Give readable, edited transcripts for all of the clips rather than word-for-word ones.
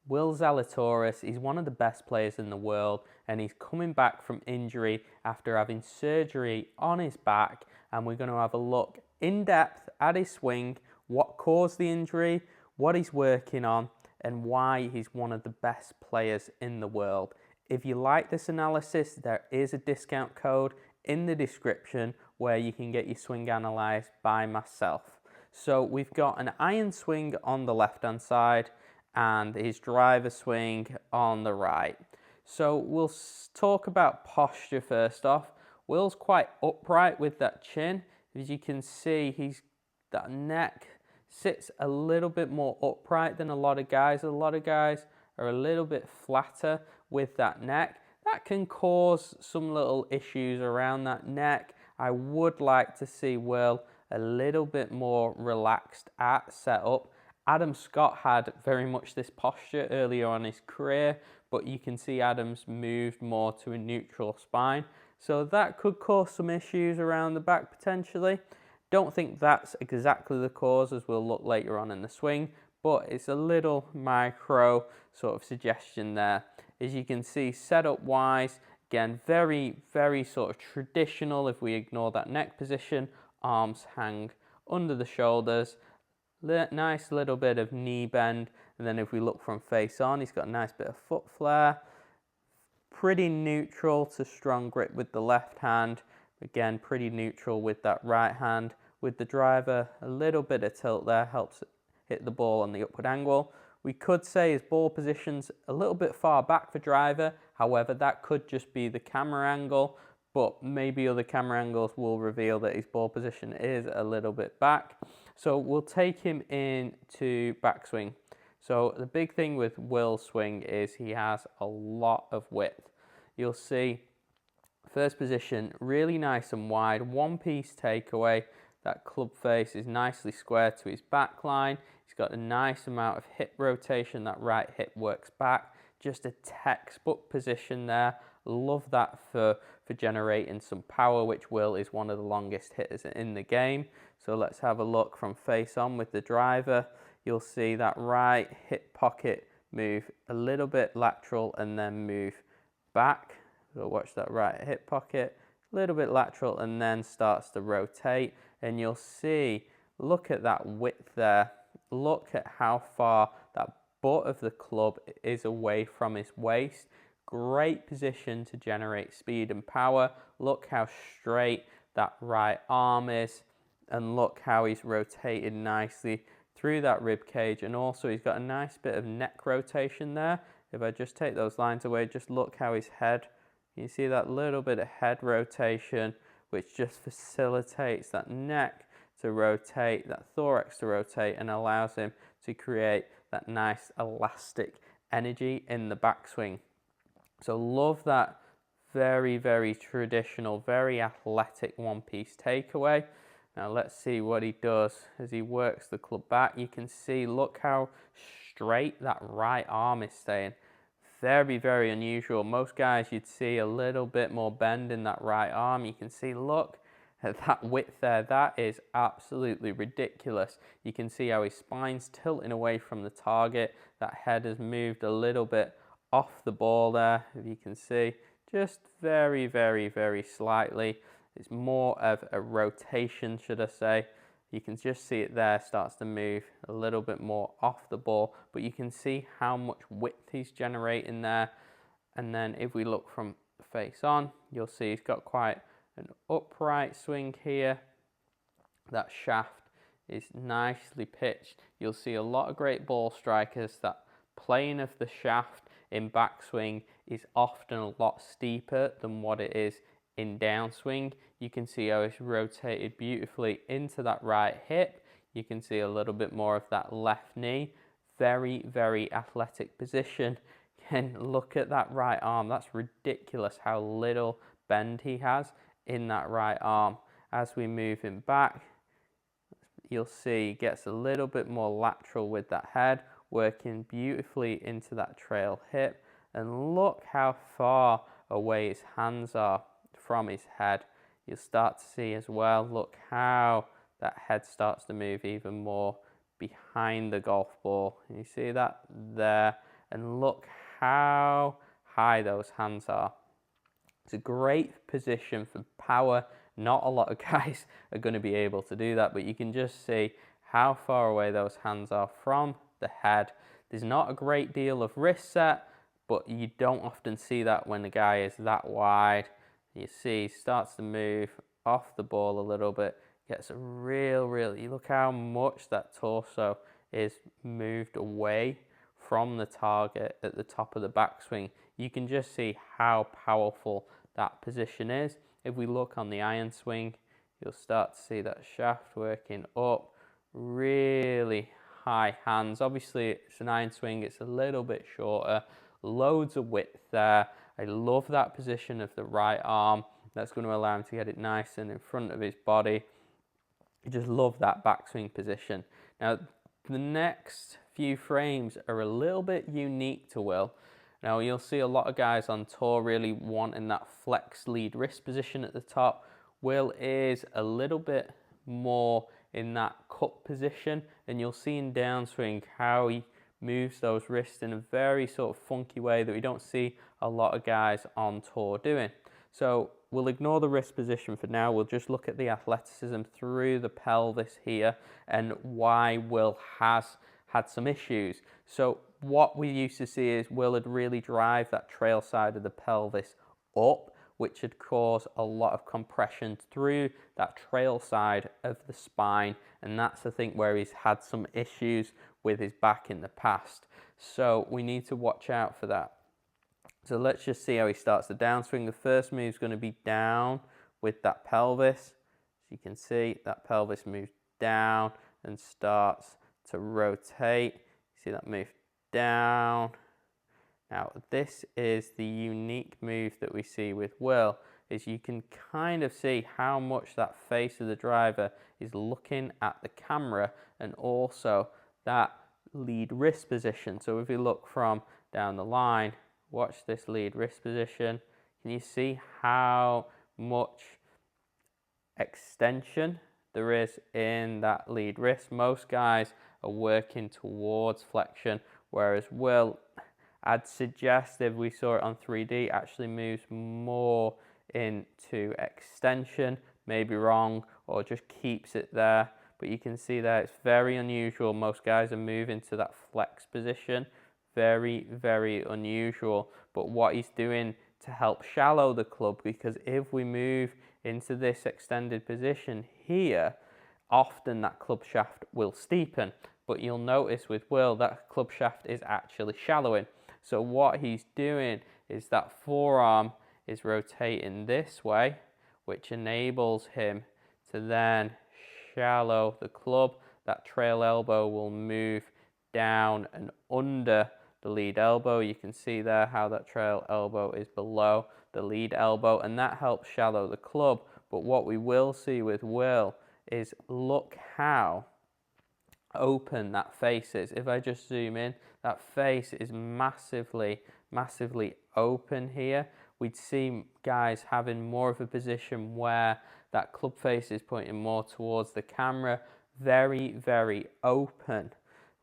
Will Zalatoris, he's one of the best players in the world, and he's coming back from injury after having surgery on his back, and we're going to have a look in depth at his swing, what caused the injury, what he's working on, and why he's one of the best players in the world. If you like this analysis, there is a discount code in the description where you can get your swing analysed by myself. So we've got an iron swing on the left hand side and his driver swing on the right. So we'll talk about posture first off. Will's quite upright with that chin. As you can see, that neck sits a little bit more upright than a lot of guys. A lot of guys are a little bit flatter with that neck. That can cause some little issues around that neck. I would like to see Will a little bit more relaxed at setup. Adam Scott had very much this posture earlier on in his career, but you can see Adam's moved more to a neutral spine. So that could cause some issues around the back potentially. Don't think that's exactly the cause, as we'll look later on in the swing, but it's a little micro sort of suggestion there. As you can see, setup wise, again, very, very sort of traditional. If we ignore that neck position, arms hang under the shoulders, nice little bit of knee bend, and then if we look from face on, he's got a nice bit of foot flare, pretty neutral to strong grip with the left hand, again pretty neutral with that right hand. With the driver, a little bit of tilt there, helps hit the ball on the upward angle. We could say his ball position's a little bit far back for driver, however that could just be the camera angle, but maybe other camera angles will reveal that his ball position is a little bit back. So we'll take him into backswing. So the big thing with Will's swing is he has a lot of width. You'll see first position really nice and wide, one piece takeaway. That club face is nicely square to his back line. He's got a nice amount of hip rotation. That right hip works back. Just a textbook position there. Love that for generating some power, which Will is one of the longest hitters in the game. So let's have a look from face on with the driver. You'll see that right hip pocket move a little bit lateral and then move back. So watch that right hip pocket, a little bit lateral and then starts to rotate. And you'll see, look at that width there. Look at how far that butt of the club is away from his waist. Great position to generate speed and power. Look how straight that right arm is, and look how he's rotated nicely through that rib cage, and also he's got a nice bit of neck rotation there. If I just take those lines away, just look how his head, you see that little bit of head rotation, which just facilitates that neck to rotate, that thorax to rotate, and allows him to create that nice elastic energy in the backswing. So love that very, very traditional, very athletic one-piece takeaway. Now let's see what he does as he works the club back. You can see, look how straight that right arm is staying. Very, very unusual. Most guys, you'd see a little bit more bend in that right arm. You can see, look at that width there. That is absolutely ridiculous. You can see how his spine's tilting away from the target. That head has moved a little bit off the ball there, if you can see, just very, very, very slightly. It's more of a rotation, should I say. You can just see it there, starts to move a little bit more off the ball, but you can see how much width he's generating there. And then if we look from face on, you'll see he's got quite an upright swing here. That shaft is nicely pitched. You'll see a lot of great ball strikers, that plane of the shaft in backswing is often a lot steeper than what it is in downswing. You can see how it's rotated beautifully into that right hip. You can see a little bit more of that left knee. Very, very athletic position. Again, look at that right arm. That's ridiculous how little bend he has in that right arm. As we move him back, you'll see he gets a little bit more lateral with that head, working beautifully into that trail hip. And look how far away his hands are from his head. You'll start to see as well, look how that head starts to move even more behind the golf ball. And you see that there. and look how high those hands are. It's a great position for power. Not a lot of guys are going to be able to do that, but you can just see how far away those hands are from the head. There's not a great deal of wrist set, but you don't often see that when the guy is that wide. You see he starts to move off the ball a little bit, gets a you look how much that torso is moved away from the target at the top of the backswing. You can just see how powerful that position is. If we look on the iron swing, you'll start to see that shaft working up, really high hands. Obviously it's an iron swing, it's a little bit shorter, loads of width there. I love that position of the right arm. That's going to allow him to get it nice and in front of his body. I just love that backswing position. Now the next few frames are a little bit unique to Will. Now you'll see a lot of guys on tour really wanting that flex lead wrist position at the top. Will is a little bit more in that cup position, and you'll see in downswing how he moves those wrists in a very sort of funky way that we don't see a lot of guys on tour doing. So we'll ignore the wrist position for now. We'll just look at the athleticism through the pelvis here and why Will has had some issues. So what we used to see is Will would really drive that trail side of the pelvis up, which would cause a lot of compression through that trail side of the spine, and that's the thing where he's had some issues with his back in the past. So we need to watch out for that. So let's just see how he starts the downswing. The first move is going to be down with that pelvis. As you can see, that pelvis moves down and starts to rotate. You see that move down. Now this is the unique move that we see with Will, is you can kind of see how much that face of the driver is looking at the camera, and also that lead wrist position. So if you look from down the line, watch this lead wrist position. Can you see how much extension there is in that lead wrist? Most guys are working towards flexion, whereas Will, I'd suggest if we saw it on 3D, actually moves more into extension. Maybe wrong, or just keeps it there. But you can see there it's very unusual. Most guys are moving to that flex position. Very, very unusual. But what he's doing to help shallow the club, because if we move into this extended position here, often that club shaft will steepen. But you'll notice with Will, that club shaft is actually shallowing. So what he's doing is that forearm is rotating this way, which enables him to then shallow the club. That trail elbow will move down and under the lead elbow. You can see there how that trail elbow is below the lead elbow, and that helps shallow the club. But what we will see with Will is look how open that face is. If I just zoom in, that face is massively, massively open here. We'd see guys having more of a position where that club face is pointing more towards the camera, very, very open,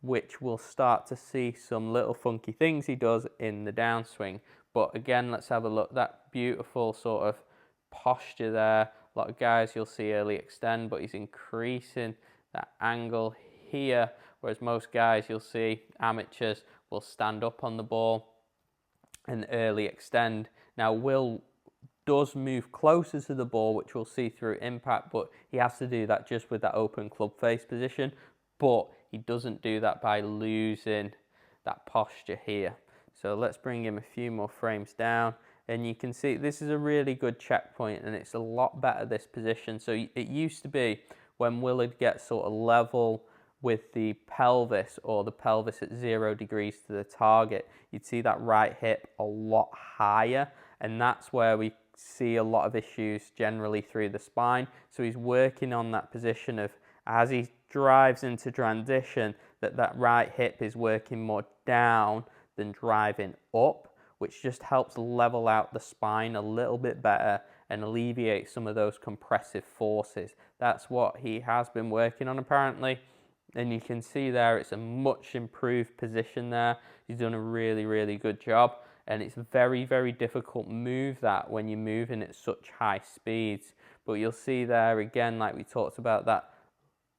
which we'll start to see some little funky things he does in the downswing. But again, let's have a look. That beautiful sort of posture there. A lot of guys you'll see early extend, but he's increasing that angle here, whereas most guys you'll see, amateurs, will stand up on the ball and early extend. Now Will does move closer to the ball, which we'll see through impact, but he has to do that just with that open club face position, but he doesn't do that by losing that posture here. So let's bring him a few more frames down, and you can see this is a really good checkpoint, and it's a lot better, this position. So it used to be when Will would get sort of level with the pelvis, or the pelvis at 0 degrees to the target, you'd see that right hip a lot higher, and that's where we see a lot of issues generally through the spine. So he's working on that position of, as he drives into transition, that right hip is working more down than driving up, which just helps level out the spine a little bit better and alleviate some of those compressive forces. That's what he has been working on apparently. And you can see there it's a much improved position there. He's done a really, really good job. And it's very, very difficult move that when you're moving at such high speeds. But you'll see there again, like we talked about, that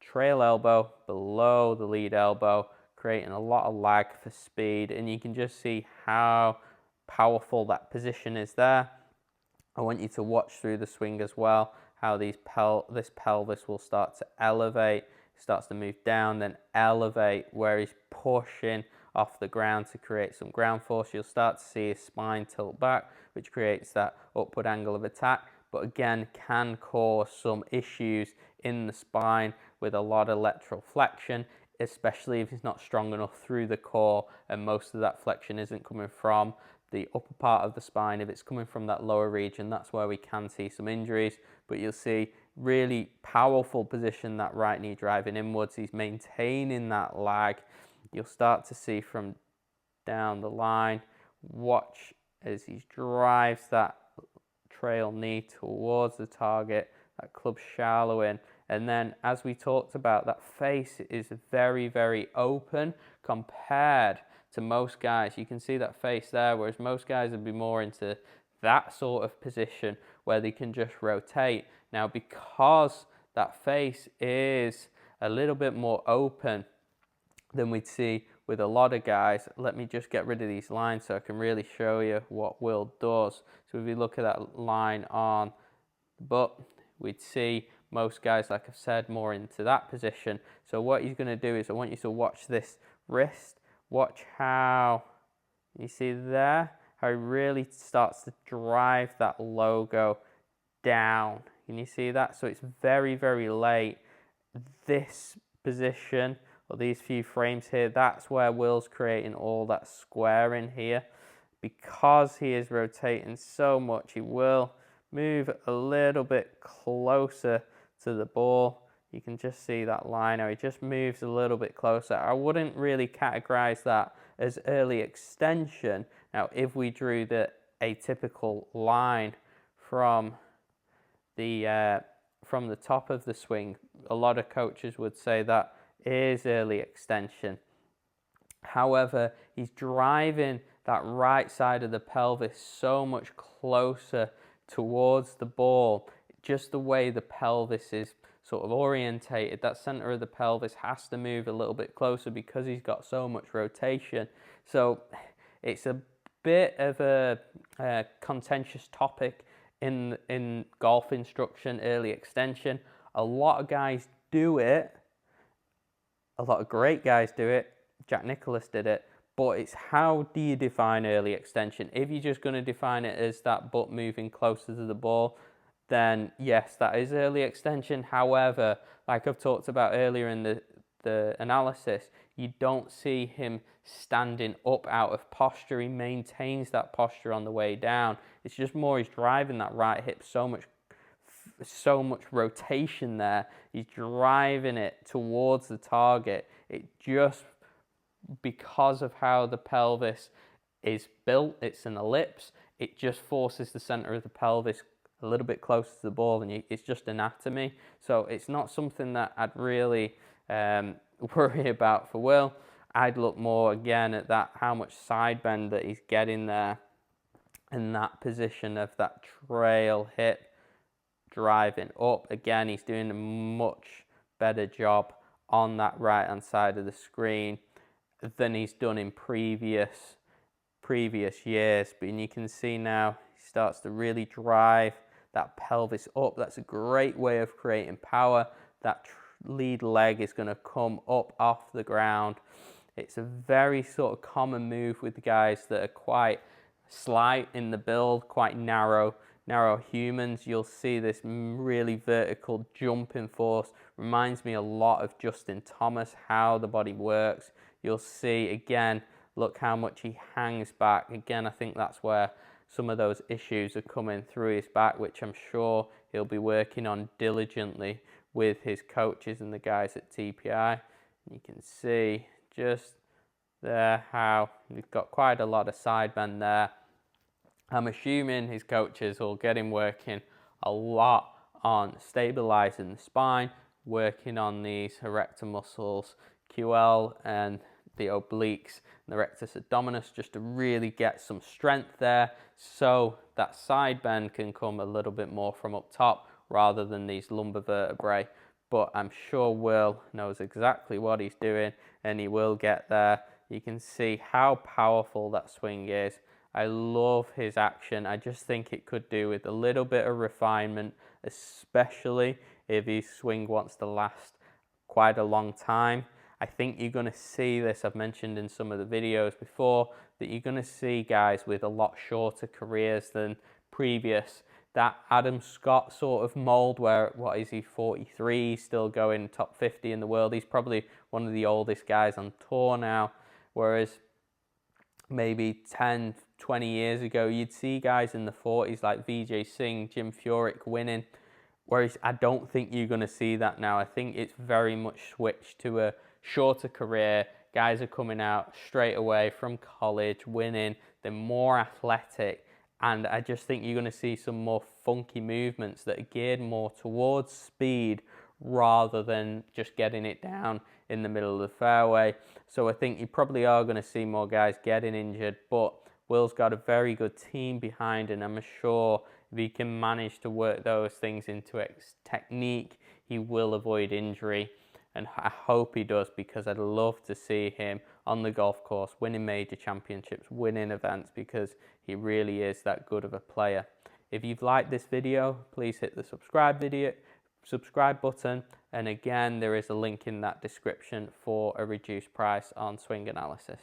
trail elbow below the lead elbow, creating a lot of lag for speed. And you can just see how powerful that position is there. I want you to watch through the swing as well, how this pelvis will start to elevate, starts to move down, then elevate, where he's pushing off the ground to create some ground force. You'll start to see his spine tilt back, which creates that upward angle of attack, but again, can cause some issues in the spine with a lot of lateral flexion, especially if he's not strong enough through the core, and most of that flexion isn't coming from the upper part of the spine. If it's coming from that lower region, that's where we can see some injuries. But you'll see really powerful position, that right knee driving inwards. He's maintaining that lag. You'll start to see from down the line, watch as he drives that trail knee towards the target, that club shallow in. And then, as we talked about, that face is very, very open compared to most guys. You can see that face there, whereas most guys would be more into that sort of position where they can just rotate. Now, because that face is a little bit more open than we'd see with a lot of guys, let me just get rid of these lines so I can really show you what Will does. So if you look at that line on the butt, we'd see most guys, like I've said, more into that position. So what he's going to do is, I want you to watch this wrist. Watch how, you see there, how he really starts to drive that logo down. Can you see that? So it's very, very late. This position, or these few frames here, that's where Will's creating all that square in here. Because he is rotating so much, he will move a little bit closer to the ball. You can just see that line, how he just moves a little bit closer. I wouldn't really categorize that as early extension. Now, if we drew the atypical line from the top of the swing, a lot of coaches would say that is early extension. However, he's driving that right side of the pelvis so much closer towards the ball. Just the way the pelvis is sort of orientated, that center of the pelvis has to move a little bit closer because he's got so much rotation. So it's a bit of a contentious topic in golf instruction, early extension. A lot of guys do it. A lot of great guys do it. Jack Nicklaus did it. But it's how do you define early extension? If you're just going to define it as that butt moving closer to the ball, then yes, that is early extension. However, like I've talked about earlier in the analysis, you don't see him standing up out of posture. He maintains that posture on the way down. It's just more he's driving that right hip so much rotation there. He's driving it towards the target. It just, because of how the pelvis is built, it's an ellipse, it just forces the center of the pelvis a little bit closer to the ball, and it's just anatomy. So it's not something that I'd really worry about for Will. I'd look more again at that, how much side bend that he's getting there in that position of that trail hip driving up. Again, he's doing a much better job on that right hand side of the screen than he's done in previous years. But you can see now he starts to really drive that pelvis up. That's a great way of creating power. That lead leg is going to come up off the ground. It's a very sort of common move with the guys that are quite slight in the build, quite narrow humans. You'll see this really vertical jumping force. Reminds me a lot of Justin Thomas, how the body works. You'll see again, look how much he hangs back. Again, I think that's where some of those issues are coming through his back, which I'm sure he'll be working on diligently with his coaches and the guys at TPI. You can see just there how we've got quite a lot of side bend there. I'm assuming his coaches will get him working a lot on stabilizing the spine, working on these erector muscles, QL and the obliques and the rectus abdominis, just to really get some strength there, so that side bend can come a little bit more from up top rather than these lumbar vertebrae. But I'm sure Will knows exactly what he's doing, and he will get there. You can see how powerful that swing is. I love his action. I just think it could do with a little bit of refinement, especially if his swing wants to last quite a long time. I think you're going to see this, I've mentioned in some of the videos before, that you're going to see guys with a lot shorter careers than previous. That Adam Scott sort of mold where, what is he, 43, he's still going top 50 in the world. He's probably one of the oldest guys on tour now, whereas maybe 10, 20 years ago, you'd see guys in the 40s like Vijay Singh, Jim Furyk winning, whereas I don't think you're going to see that now. I think it's very much switched to a shorter career. Guys are coming out straight away from college, winning, they're more athletic, and I just think you're going to see some more funky movements that are geared more towards speed rather than just getting it down in the middle of the fairway. So I think you probably are going to see more guys getting injured, but Will's got a very good team behind, and I'm sure if he can manage to work those things into his technique, he will avoid injury. And I hope he does, because I'd love to see him on the golf course winning major championships, winning events, because he really is that good of a player. If you've liked this video, please hit the subscribe button, and again, there is a link in that description for a reduced price on swing analysis.